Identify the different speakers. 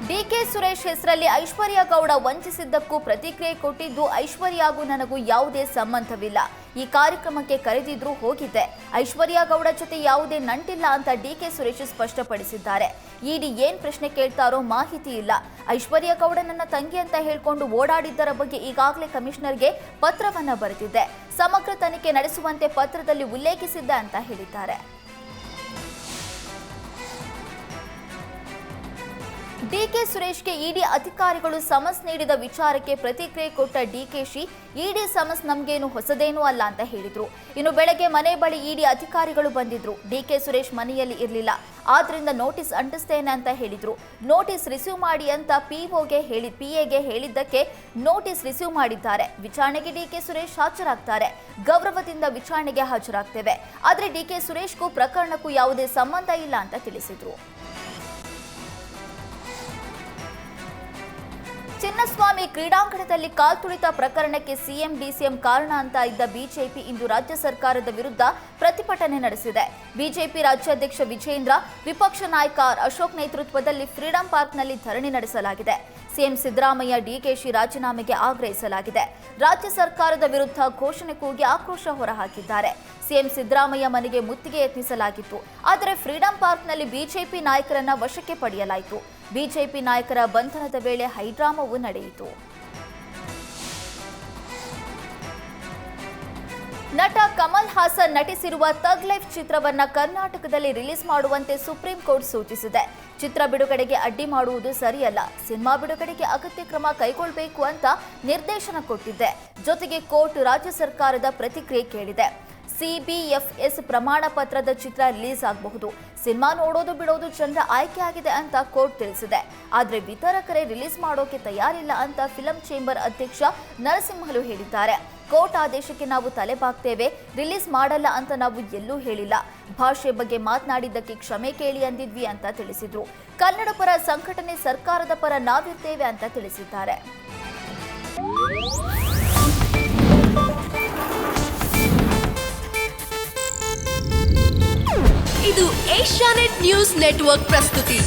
Speaker 1: DK Suresh ಹೆಸರಲ್ಲಿ ಐಶ್ವರ್ಯ ಗೌಡ ವಂಚಿಸಿದ್ದಕ್ಕೂ ಪ್ರತಿಕ್ರಿಯೆ ಕೊಟ್ಟಿದ್ದು ಐಶ್ವರ್ಯಗೂ ನನಗೂ ಯಾವುದೇ ಸಂಬಂಧವಿಲ್ಲ. ಈ ಕಾರ್ಯಕ್ರಮಕ್ಕೆ ಕರೆದಿದ್ರು ಹೋಗಿದ್ದೆ. ಐಶ್ವರ್ಯ ಗೌಡ ಜೊತೆ ಯಾವುದೇ ನಂಟಿಲ್ಲ ಅಂತ ಡಿಕೆ ಸುರೇಶ್ ಸ್ಪಷ್ಟಪಡಿಸಿದ್ದಾರೆ. ಇಡಿ ಏನ್ ಪ್ರಶ್ನೆ ಕೇಳ್ತಾರೋ ಮಾಹಿತಿ ಇಲ್ಲ. ಐಶ್ವರ್ಯ ಗೌಡ ನನ್ನ ತಂಗಿ ಅಂತ ಹೇಳ್ಕೊಂಡು ಓಡಾಡಿದ್ದರ ಬಗ್ಗೆ ಈಗಾಗಲೇ ಕಮಿಷನರ್ಗೆ ಪತ್ರವನ್ನ ಬರೆದಿದ್ದೆ. ಸಮಗ್ರ ತನಿಖೆ ನಡೆಸುವಂತೆ ಪತ್ರದಲ್ಲಿ ಉಲ್ಲೇಖಿಸಿದ್ದೆ ಅಂತ ಹೇಳಿದ್ದಾರೆ. ಡಿಕೆ ಸುರೇಶ್ಗೆ ಇಡಿ ಅಧಿಕಾರಿಗಳು ಸಮನ್ಸ್ ನೀಡಿದ ವಿಚಾರಕ್ಕೆ ಪ್ರತಿಕ್ರಿಯೆ ಕೊಟ್ಟ ಡಿಕೆಶಿ, ಇಡಿ ಸಮನ್ಸ್ ನಮಗೇನು ಹೊಸದೇನೂ ಅಲ್ಲ ಅಂತ ಹೇಳಿದ್ರು. ಇನ್ನು ಬೆಳಗ್ಗೆ ಮನೆ ಬಳಿ ಇಡಿ ಅಧಿಕಾರಿಗಳು ಬಂದಿದ್ರು. ಡಿಕೆ ಸುರೇಶ್ ಮನೆಯಲ್ಲಿ ಇರಲಿಲ್ಲ, ಆದ್ರಿಂದ ನೋಟಿಸ್ ಅಂಟಿಸ್ತೇನೆ ಅಂತ ಹೇಳಿದ್ರು. ನೋಟಿಸ್ ರಿಸೀವ್ ಮಾಡಿ ಅಂತ ಪಿಎಗೆ ಹೇಳಿದ್ದಕ್ಕೆ ನೋಟಿಸ್ ರಿಸೀವ್ ಮಾಡಿದ್ದಾರೆ. ವಿಚಾರಣೆಗೆ ಡಿಕೆ ಸುರೇಶ್ ಹಾಜರಾಗ್ತಾರೆ. ಗೌರವದಿಂದ ವಿಚಾರಣೆಗೆ ಹಾಜರಾಗ್ತೇವೆ. ಆದ್ರೆ ಡಿಕೆ ಸುರೇಶ್ಗೂ ಪ್ರಕರಣಕ್ಕೂ ಯಾವುದೇ ಸಂಬಂಧ ಇಲ್ಲ ಅಂತ ತಿಳಿಸಿದ್ರು. ಚಿನ್ನಸ್ವಾಮಿ ಕ್ರೀಡಾಂಗಣದಲ್ಲಿ ಕಾಲ್ತುಳಿತ ಪ್ರಕರಣಕ್ಕೆ ಸಿಎಂ ಡಿಸಿಎಂ ಕಾರಣ ಅಂತ ಇದ್ದ ಬಿಜೆಪಿ ಇಂದು ರಾಜ್ಯ ಸರ್ಕಾರದ ವಿರುದ್ಧ ಪ್ರತಿಭಟನೆ ನಡೆಸಿದೆ. ಬಿಜೆಪಿ ರಾಜ್ಯಾಧ್ಯಕ್ಷ ವಿಜೇಂದ್ರ, ವಿಪಕ್ಷ ನಾಯಕ ಅಶೋಕ್ ನೇತೃತ್ವದಲ್ಲಿ ಫ್ರೀಡಂ ಪಾರ್ಕ್ನಲ್ಲಿ ಧರಣಿ ನಡೆಸಲಾಗಿದೆ. ಸಿಎಂ ಸಿದ್ದರಾಮಯ್ಯ, ಡಿಕೆಶಿ ರಾಜೀನಾಮೆಗೆ ಆಗ್ರಹಿಸಲಾಗಿದೆ. ರಾಜ್ಯ ಸರ್ಕಾರದ ವಿರುದ್ಧ ಘೋಷಣೆ ಕೂಗಿ ಆಕ್ರೋಶ ಹೊರಹಾಕಿದ್ದಾರೆ. ಸಿಎಂ ಸಿದ್ದರಾಮಯ್ಯ ಮನೆಗೆ ಮುತ್ತಿಗೆ ಯತ್ನಿಸಲಾಗಿತ್ತು. ಆದರೆ ಫ್ರೀಡಂ ಪಾರ್ಕ್ನಲ್ಲಿ ಬಿಜೆಪಿ ನಾಯಕರನ್ನ ವಶಕ್ಕೆ ಪಡೆಯಲಾಯಿತು. ಬಿಜೆಪಿ ನಾಯಕರ ಬಂಧನದ ವೇಳೆ ಹೈಡ್ರಾಮವೂ ನಡೆಯಿತು. ನಟ ಕಮಲ್ ಹಾಸನ್ ನಟಿಸಿರುವ ಥಗ್ ಲೈಫ್ ಚಿತ್ರವನ್ನ ಕರ್ನಾಟಕದಲ್ಲಿ ರಿಲೀಸ್ ಮಾಡುವಂತೆ ಸುಪ್ರೀಂ ಕೋರ್ಟ್ ಸೂಚಿಸಿದೆ. ಚಿತ್ರ ಬಿಡುಗಡೆಗೆ ಅಡ್ಡಿ ಮಾಡುವುದು ಸರಿಯಲ್ಲ. ಸಿನಿಮಾ ಬಿಡುಗಡೆಗೆ ಅಗತ್ಯ ಕ್ರಮ ಕೈಗೊಳ್ಳಬೇಕು ಅಂತ ನಿರ್ದೇಶನ ಕೊಟ್ಟಿದೆ. ಜೊತೆಗೆ ಕೋರ್ಟ್ ರಾಜ್ಯ ಸರ್ಕಾರದ ಪ್ರತಿಕ್ರಿಯೆ ಕೇಳಿದೆ. ಸಿಬಿಎಫ್ಎಸ್ ಪ್ರಮಾಣ ಪತ್ರದ ಚಿತ್ರ ರಿಲೀಸ್ ಆಗಬಹುದು. ಸಿನಿಮಾ ನೋಡೋದು ಬಿಡೋದು ಜನರ ಆಯ್ಕೆ ಆಗಿದೆ ಅಂತ ಕೋರ್ಟ್ ತಿಳಿಸಿದೆ. ಆದರೆ ವಿತರಕರೇ ರಿಲೀಸ್ ಮಾಡೋಕೆ ತಯಾರಿಲ್ಲ ಅಂತ ಫಿಲಂ ಚೇಂಬರ್ ಅಧ್ಯಕ್ಷ ನರಸಿಂಹಲು ಹೇಳಿದ್ದಾರೆ. ಕೋರ್ಟ್ ಆದೇಶಕ್ಕೆ ನಾವು ತಲೆಬಾಗ್ತೇವೆ, ರಿಲೀಸ್ ಮಾಡಲ್ಲ ಅಂತ ನಾವು ಎಲ್ಲೂ ಹೇಳಿಲ್ಲ. ಭಾಷೆ ಬಗ್ಗೆ ಮಾತನಾಡಿದ್ದಕ್ಕೆ ಕ್ಷಮೆ ಕೇಳಿ ಅಂದಿದ್ವಿ ಅಂತ ತಿಳಿಸಿದ್ರು. ಕನ್ನಡ ಪರ ಸಂಘಟನೆ, ಸರ್ಕಾರದ ಪರ ನಾವಿರ್ತೇವೆ ಅಂತ ತಿಳಿಸಿದ್ದಾರೆ.
Speaker 2: ಇದು ಏಷ್ಯಾನೆಟ್ ನ್ಯೂಸ್ ನೆಟ್ವರ್ಕ್ ಪ್ರಸ್ತುತಿ.